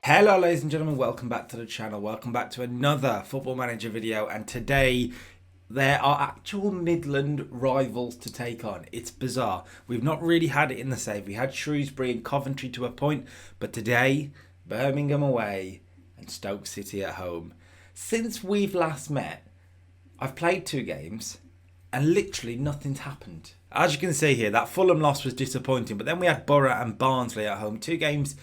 Hello ladies and gentlemen, welcome back to the channel, welcome back to another Football Manager video, and today there are actual Midland rivals to take on. It's bizarre, we've not really had it in the save. We had Shrewsbury and Coventry to a point, but today Birmingham away and Stoke City at home. Since we've last met, I've played 2 games and literally nothing's happened. As you can see here, that Fulham loss was disappointing, but then we had Borough and Barnsley at home. 2 games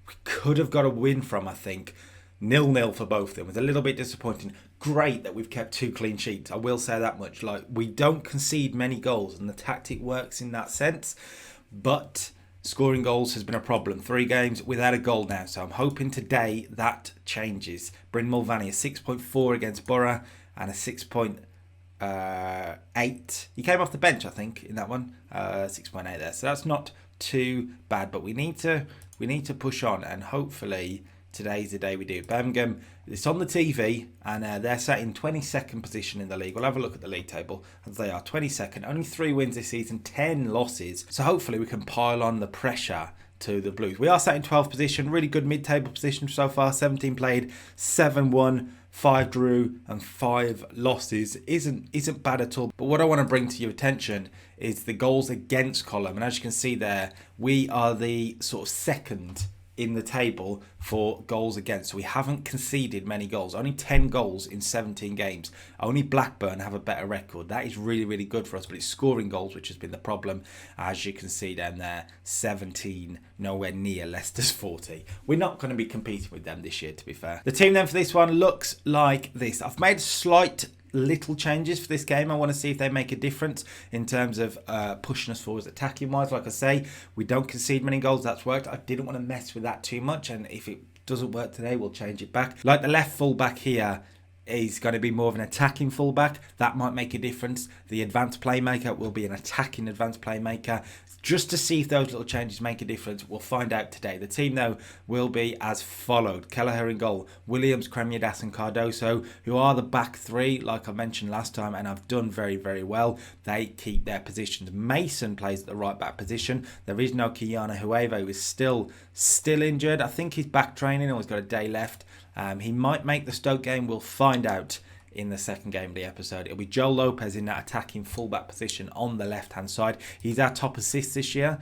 we could have got a win from, I think. 0-0 for both of them. It was a little bit disappointing. Great that we've kept 2 clean sheets. I will say that much. Like, we don't concede many goals and the tactic works in that sense. But scoring goals has been a problem. 3 games without a goal now. So I'm hoping today that changes. Bryn Mulvaney, a 6.4 against Borough and a 6.8. He came off the bench, I think, in that one. 6.8 there. So that's not too bad. But we need to push on, and hopefully today's the day we do. Birmingham, it's on the TV, and they're sat in 22nd position in the league. We'll have a look at the league table, as they are 22nd. Only 3 wins this season, 10 losses. So hopefully we can pile on the pressure to the Blues. We are sat in 12th position, really good mid-table position so far. 17 played, 7 won, 5 drew, and 5 losses. Isn't bad at all. But what I want to bring to your attention is the goals against column, and as you can see there, we are the sort of second in the table for goals against. So we haven't conceded many goals, only 10 goals in 17 games. Only Blackburn have a better record. That is really, really good for us, but it's scoring goals which has been the problem. As you can see down there, 17, nowhere near Leicester's 40. We're not going to be competing with them this year, to be fair. The team then for this one looks like this. I've made slight little changes for this game. I want to see if they make a difference in terms of pushing us forwards attacking wise. Like I say, we don't concede many goals. That's worked. I didn't want to mess with that too much, and if it doesn't work today, we'll change it back. Like the left full back here is going to be more of an attacking fullback. That might make a difference. The advanced playmaker will be an attacking advanced playmaker. Just to see if those little changes make a difference, we'll find out today. The team, though, will be as followed. Kelleher in goal, Williams, Kremyadas and Cardoso, who are the back 3, like I mentioned last time, and have done very, very well. They keep their positions. Mason plays at the right back position. There is no Kiana Huevo, who is still injured. I think he's back training or he's got a day left. He might make the Stoke game. We'll find out in the second game of the episode. It'll be Joel Lopez in that attacking fullback position on the left hand side. He's our top assist this year,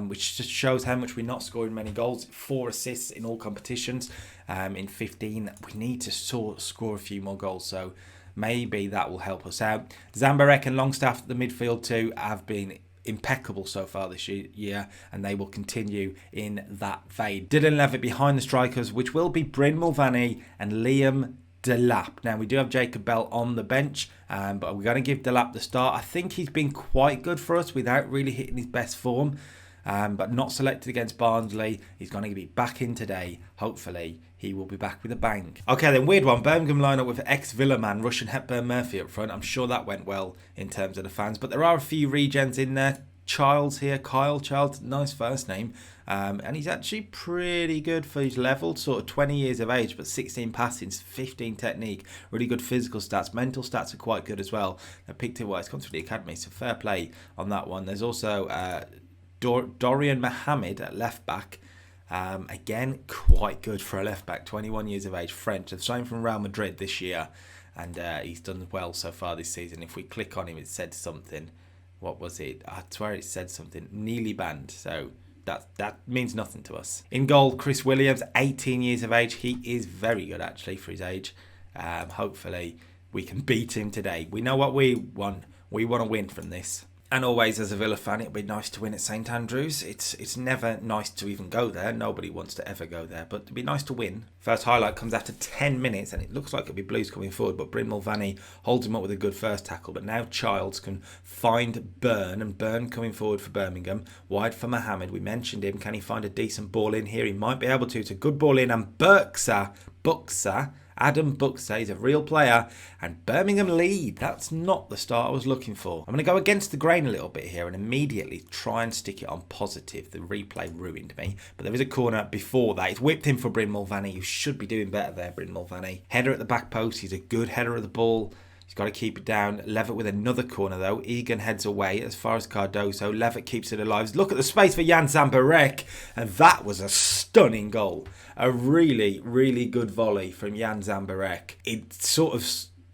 which just shows how much we're not scoring many goals. 4 assists in all competitions. In 15, we need to score a few more goals, so maybe that will help us out. Zambarek and Longstaff at the midfield too have been impeccable so far this year, and they will continue in that vein. Dylan Levitt behind the strikers, which will be Bryn Mulvaney and Liam Delap. Now we do have Jacob Bell on the bench, but we're going to give Delap the start. I think he's been quite good for us without really hitting his best form, but not selected against Barnsley. He's going to be back in today. Hopefully he will be back with a bang. Okay then, weird one. Birmingham line up with ex-Villa man Russian Hepburn Murphy up front. I'm sure that went well in terms of the fans, but there are a few regens in there. Childs here, Kyle Childs, nice first name, and he's actually pretty good for his level, sort of 20 years of age, but 16 passings, 15 technique, really good physical stats. Mental stats are quite good as well. I picked it well, it's gone through the academy, so fair play on that one. There's also Dorian Mohammed at left back. Again, quite good for a left back, 21 years of age, French. They've signed from Real Madrid this year, and he's done well so far this season. If we click on him, it said something. What was it? I swear it said something. Nearly banned. So that means nothing to us. In goal, Chris Williams, 18 years of age. He is very good, actually, for his age. Hopefully, we can beat him today. We know what we want. We want to win from this. And always, as a Villa fan, it'd be nice to win at St Andrews. It's never nice to even go there. Nobody wants to ever go there, but it'd be nice to win. First highlight comes after 10 minutes, and it looks like it'll be Blues coming forward, but Bryn Mulvaney holds him up with a good first tackle. But now Childs can find Byrne, and Byrne coming forward for Birmingham. Wide for Mohammed. We mentioned him. Can he find a decent ball in here? He might be able to. It's a good ball in, and Buxa, Adam Buxa is a real player, and Birmingham lead. That's not the start I was looking for. I'm going to go against the grain a little bit here and immediately try and stick it on positive. The replay ruined me, but there is a corner before that. It's whipped in for Bryn Mulvaney. You should be doing better there, Bryn Mulvaney. Header at the back post. He's a good header of the ball. He's got to keep it down. Levitt with another corner though. Egan heads away as far as Cardoso. Levitt keeps it alive. Look at the space for Jan Zambarek. And that was a stunning goal. A really, really good volley from Jan Zambarek. It sort of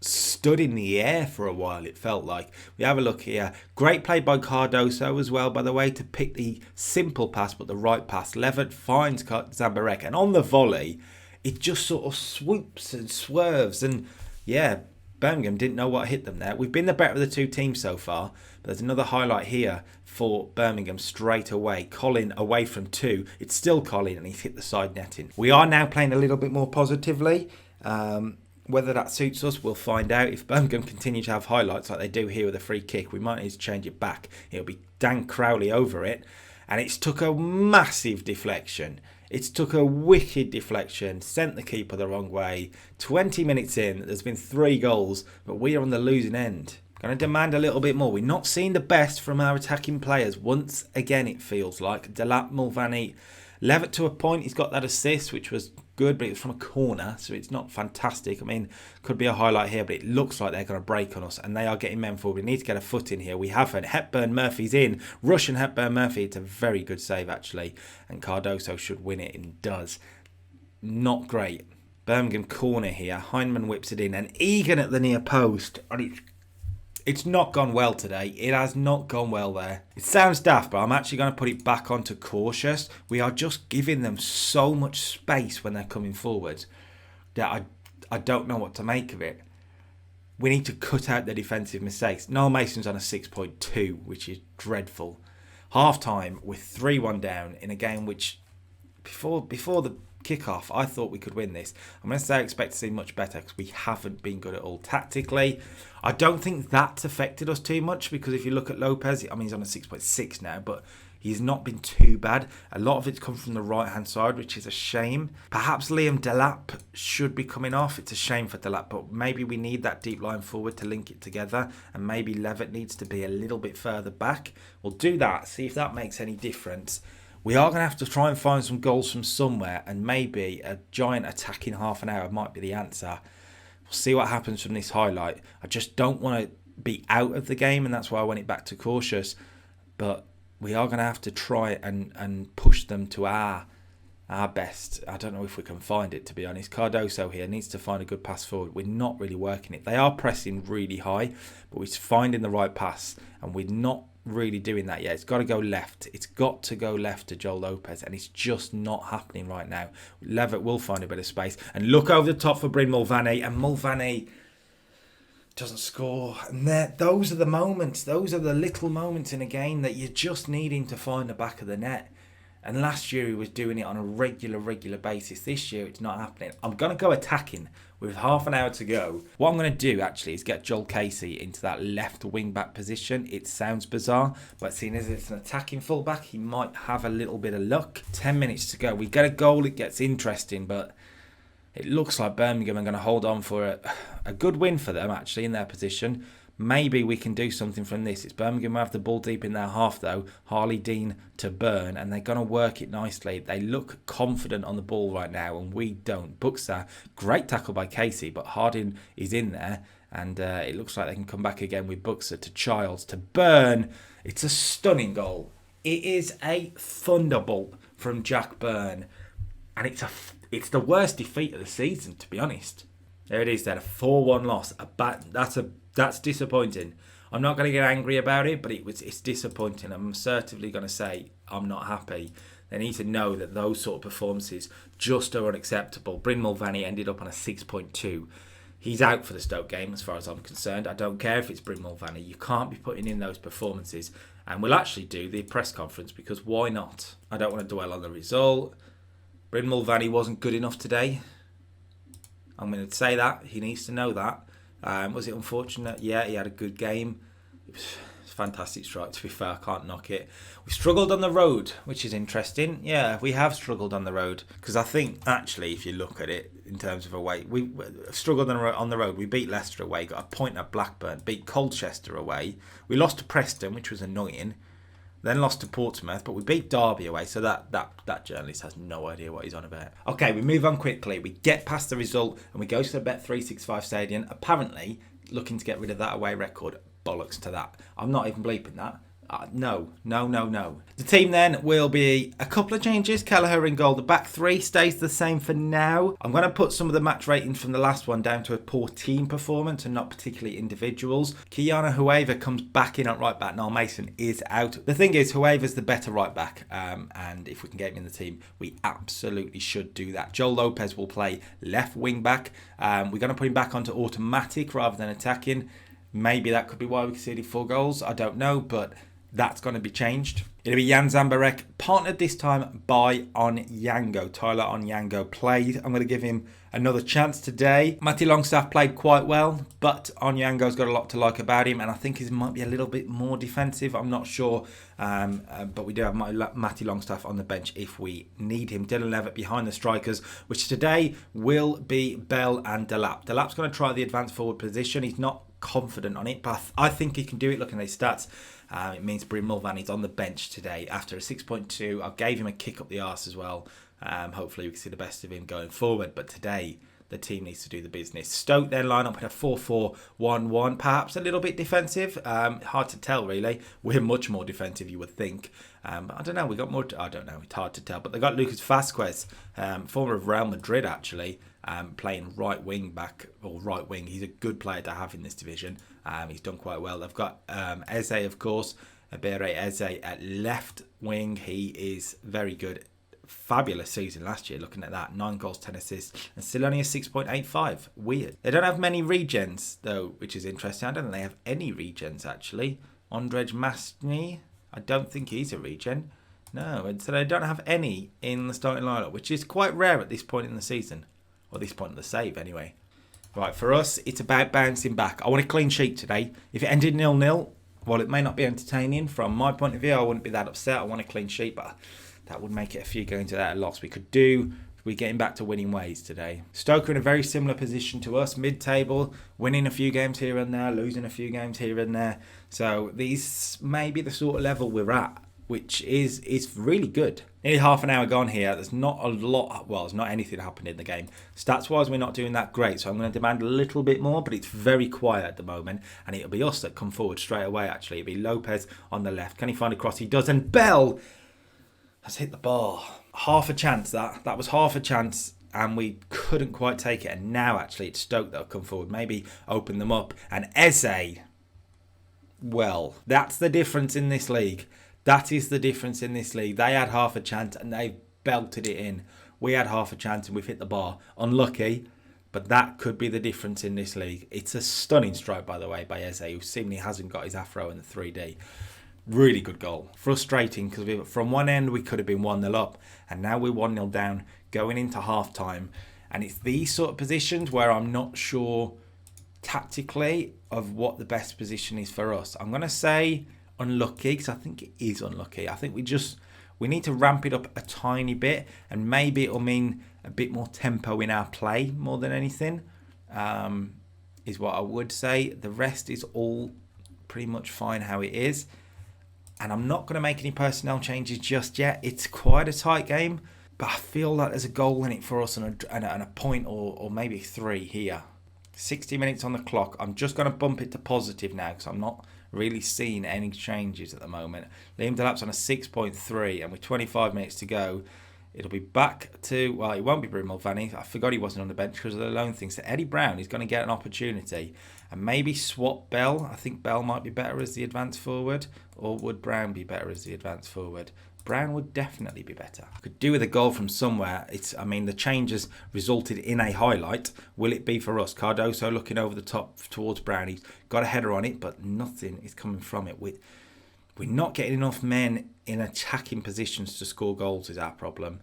stood in the air for a while, it felt like. We have a look here. Great play by Cardoso as well, by the way, to pick the simple pass but the right pass. Levitt finds Zambarek, and on the volley it just sort of swoops and swerves, and yeah, Birmingham didn't know what hit them there. We've been the better of the two teams so far, but there's another highlight here for Birmingham straight away. Colin away from two. It's still Colin, and he's hit the side netting. We are now playing a little bit more positively. Whether that suits us, we'll find out. If Birmingham continue to have highlights like they do here with a free kick, we might need to change it back. It'll be Dan Crowley over it. And it's took a massive deflection. It's took a wicked deflection. Sent the keeper the wrong way. 20 minutes in, there's been 3 goals, but we are on the losing end. Going to demand a little bit more. We're not seeing the best from our attacking players. Once again, it feels like. Delap, Mulvaney, Levitt to a point. He's got that assist, which was good, but it was from a corner, so it's not fantastic. I mean, could be a highlight here, but it looks like they're going to break on us, and they are getting men forward. We need to get a foot in here. We haven't. Hepburn Murphy's in. Russian Hepburn Murphy. It's a very good save, actually, and Cardoso should win it, and does. Not great. Birmingham corner here. Heinemann whips it in, and Egan at the near post, and it's not gone well today. It has not gone well there. It sounds daft, but I'm actually going to put it back onto cautious. We are just giving them so much space when they're coming forward that I don't know what to make of it. We need to cut out the defensive mistakes. Noel Mason's on a 6.2, which is dreadful. Half time, we're 3-1 down in a game which, before the kickoff, I thought we could win this. I'm going to say I expect to see much better because we haven't been good at all tactically. I don't think that's affected us too much, because if you look at Lopez, I mean, he's on a 6.6 now, but he's not been too bad. A lot of it's come from the right hand side, which is a shame. Perhaps Liam Delap should be coming off. It's a shame for Delap, but maybe we need that deep line forward to link it together, and maybe Levitt needs to be a little bit further back. We'll do that, see if that makes any difference. We are going to have to try and find some goals from somewhere, and maybe a giant attack in half an hour might be the answer. We'll see what happens from this highlight. I just don't want to be out of the game, and that's why I went it back to cautious. But we are going to have to try and push them to our best. I don't know if we can find it, to be honest. Cardoso here needs to find a good pass forward. We're not really working it. They are pressing really high, but we're finding the right pass, and we're not really doing that yet. It's got to go left. It's got to go left to Joel Lopez, and it's just not happening right now. Levitt will find a bit of space, and look over the top for Bryn Mulvaney, and Mulvaney doesn't score. And those are the moments, those are the little moments in a game that you're just needing to find the back of the net. And last year he was doing it on a regular basis. This year it's not happening. I'm going to go attacking with half an hour to go. What I'm going to do actually is get Joel Casey into that left wing back position. It sounds bizarre, but seeing as it's an attacking fullback, he might have a little bit of luck. 10 minutes to go. We get a goal, it gets interesting, but it looks like Birmingham are going to hold on for a good win for them actually in their position. Maybe we can do something from this. It's Birmingham who have the ball deep in their half though. Harley Dean to Burn, and they're going to work it nicely. They look confident on the ball right now, and we don't. Buxer, great tackle by Casey, but Harding is in there, and it looks like they can come back again with Buxer to Childs to Burn. It's a stunning goal. It is a thunderbolt from Jack Byrne, and it's the worst defeat of the season, to be honest. There it is then, a 4-1 loss. That's disappointing. I'm not going to get angry about it, but it's disappointing. I'm certainly going to say I'm not happy. They need to know that those sort of performances just are unacceptable. Bryn Mulvaney ended up on a 6.2. He's out for the Stoke game as far as I'm concerned. I don't care if it's Bryn Mulvaney. You can't be putting in those performances. And we'll actually do the press conference, because why not? I don't want to dwell on the result. Bryn Mulvaney wasn't good enough today. I'm going to say that. He needs to know that. Was it unfortunate? Yeah, he had a good game. It was a fantastic strike, to be fair. I can't knock it. We struggled on the road, which is interesting. Yeah, we have struggled on the road. Because I think, actually, if you look at it in terms of away, we struggled on the road. We beat Leicester away, got a point at Blackburn, beat Colchester away. We lost to Preston, which was annoying. Then lost to Portsmouth, but we beat Derby away, so that journalist has no idea what he's on about. Okay, we move on quickly. We get past the result and we go to the Bet365 Stadium. Apparently, looking to get rid of that away record. Bollocks to that. I'm not even bleeping that. No. The team then will be a couple of changes. Kelleher in goal. The back three stays the same for now. I'm going to put some of the match ratings from the last one down to a poor team performance and not particularly individuals. Kiana Hueva comes back in at right back. Noel Mason is out. The thing is, Hueva's the better right back. And if we can get him in the team, we absolutely should do that. Joel Lopez will play left wing back. We're going to put him back onto automatic rather than attacking. Maybe that could be why we conceded 4 goals. I don't know, but that's going to be changed. It'll be Jan Zambarek, partnered this time by Onyango. Tyler Onyango played. I'm going to give him another chance today. Matty Longstaff played quite well, but Onyango's got a lot to like about him, and I think he might be a little bit more defensive. I'm not sure, but we do have Matty Longstaff on the bench if we need him. Dylan Levitt behind the strikers, which today will be Bell and Delap. Delap's going to try the advanced forward position. He's not confident on it, but I think he can do it looking at his stats. It means Bryn Mulvaney's on the bench today after a 6.2. I gave him a kick up the arse as well. Hopefully we can see the best of him going forward, but today the team needs to do the business. Stoke then line up with a 4-4-1-1, perhaps a little bit defensive. Hard to tell really. We're much more defensive, you would think. But I don't know, we got more, I don't know, it's hard to tell. But they got Lucas Vasquez, former of Real Madrid actually, playing right wing back, or right wing. He's a good player to have in this division. He's done quite well. They've got Eze, of course, Ebere Eze at left wing. He is very good. Fabulous season last year, looking at that. 9 goals, 10 assists, and still only a 6.85. Weird. They don't have many regens, though, which is interesting. I don't think they have any regens, actually. Ondrej Masny, I don't think he's a regen. No, and so they don't have any in the starting lineup, which is quite rare at this point in the season. Or this point in the save, anyway. Right, for us, it's about bouncing back. I want a clean sheet today. If it ended 0-0, while it may not be entertaining, from my point of view, I wouldn't be that upset. I want a clean sheet, but that would make it a few going to that a loss. We're getting back to winning ways today. Stoke are in a very similar position to us, mid-table, winning a few games here and there, losing a few games here and there. So these may be the sort of level we're at, which is really good. Nearly half an hour gone here. There's not a lot, well, there's not anything happened in the game. Stats-wise, we're not doing that great, so I'm going to demand a little bit more, but it's very quiet at the moment, and it'll be us that come forward straight away, actually. It'll be Lopez on the left. Can he find a cross? He does, and Bell has hit the bar. Half a chance, that was half a chance, and we couldn't quite take it, and now, actually, it's Stoke that'll come forward. Maybe open them up, and Eze, well, that's the difference in this league. That is the difference in this league. They had half a chance and they belted it in. We had half a chance and we've hit the bar. Unlucky, but that could be the difference in this league. It's a stunning strike, by the way, by Eze, who seemingly hasn't got his afro in the 3D. Really good goal. Frustrating because from one end we could have been 1-0 up and now we're 1-0 down going into half time. And it's these sort of positions where I'm not sure tactically of what the best position is for us. I'm going to say unlucky, because I think it is unlucky. I think we need to ramp it up a tiny bit, and maybe it'll mean a bit more tempo in our play more than anything, is what I would say. The rest is all pretty much fine how it is, and I'm not going to make any personnel changes just yet. It's quite a tight game, but I feel that there's a goal in it for us and a point or maybe 3 here. 60 minutes on the clock. I'm just going to bump it to positive now because I'm not really seeing any changes at the moment. Liam Delap's on a 6.3, and with 25 minutes to go, it'll be back to, well, it won't be Bryn Mulvaney. I forgot he wasn't on the bench because of the loan thing. So Eddie Brown is going to get an opportunity and maybe swap Bell. I think Bell might be better as the advanced forward, or would Brown be better as the advanced forward? Brown would definitely be better. I could do with a goal from somewhere. The changes resulted in a highlight. Will it be for us? Cardoso looking over the top towards Brown. He's got a header on it, but nothing is coming from it. We're not getting enough men in attacking positions to score goals is our problem.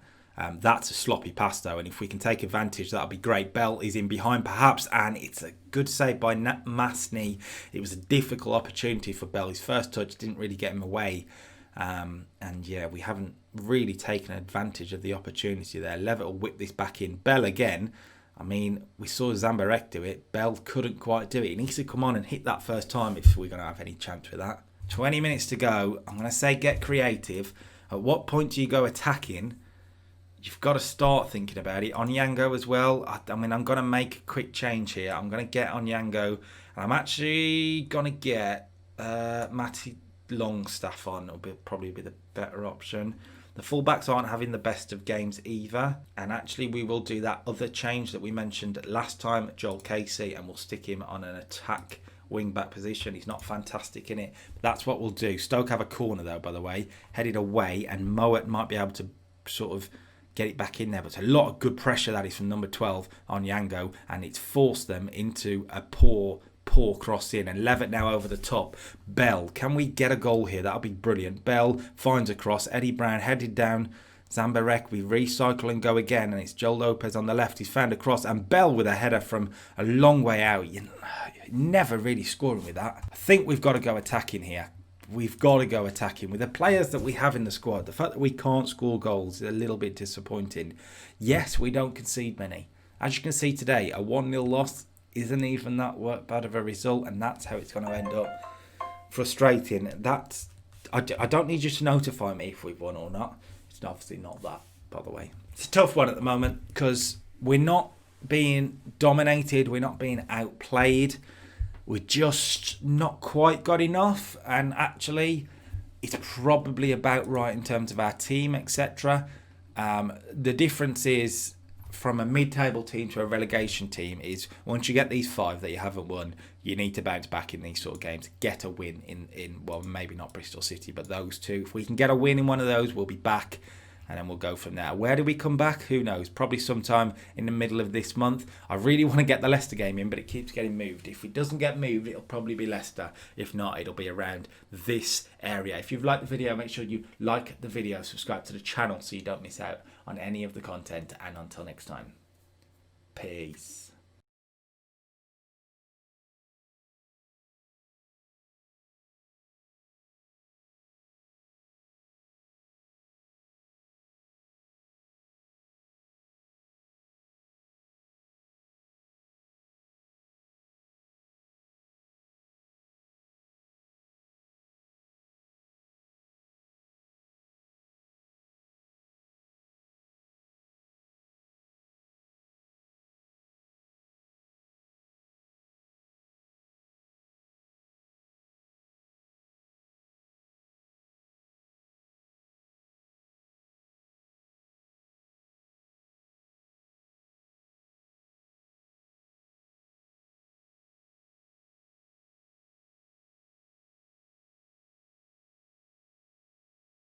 That's a sloppy pass though, and if we can take advantage, that'll be great. Bell is in behind perhaps, and it's a good save by Masny. It was a difficult opportunity for Bell. His first touch didn't really get him away. And yeah, we haven't really taken advantage of the opportunity there. Levitt will whip this back in. Bell again. I mean, we saw Zambarek do it. Bell couldn't quite do it. He needs to come on and hit that first time if we're going to have any chance with that. 20 minutes to go. I'm going to say get creative. At what point do you go attacking? you've got to start thinking about it. Onyango as well. I mean, I'm going to make a quick change here. I'm going to get Onyango, and I'm actually going to get Matty Longstaff on. It'll probably be the better option. The fullbacks aren't having the best of games either. And actually, we will do that other change that we mentioned last time, Joel Casey, and we'll stick him on an attack wing-back position. He's not fantastic in it, but that's what we'll do. Stoke have a corner, though, by the way, headed away, and Mowat might be able to sort of get it back in there. But it's a lot of good pressure that is from number 12 on Yango, and it's forced them into a poor cross in, and Levitt now over the top. Bell, can we get a goal here? That'll be brilliant. Bell finds a cross. Eddie Brown headed down. Zambarek, we recycle and go again, and it's Joel Lopez on the left. He's found a cross, and Bell with a header from a long way out. You never really scoring with that. I think we've got to go attacking here. We've got to go attacking. With the players that we have in the squad, the fact that we can't score goals is a little bit disappointing. Yes, we don't concede many. As you can see today, a 1-0 loss isn't even that bad of a result, and that's how it's going to end up. Frustrating. I don't need you to notify me if we've won or not. It's obviously not that, by the way. It's a tough one at the moment because we're not being dominated, we're not being outplayed, we're just not quite got enough, and actually it's probably about right in terms of our team, etc. The difference is from a mid-table team to a relegation team is once you get these 5 that you haven't won, you need to bounce back in these sort of games, get a win in well, maybe not Bristol City, but those two. If we can get a win in one of those, we'll be back, and then we'll go from there. Where do we come back? Who knows? Probably sometime in the middle of this month. I really want to get the Leicester game in, but it keeps getting moved. If it doesn't get moved, it'll probably be Leicester. If not, it'll be around this area. If you've liked the video, make sure you like the video, subscribe to the channel so you don't miss out on any of the content, and until next time, peace.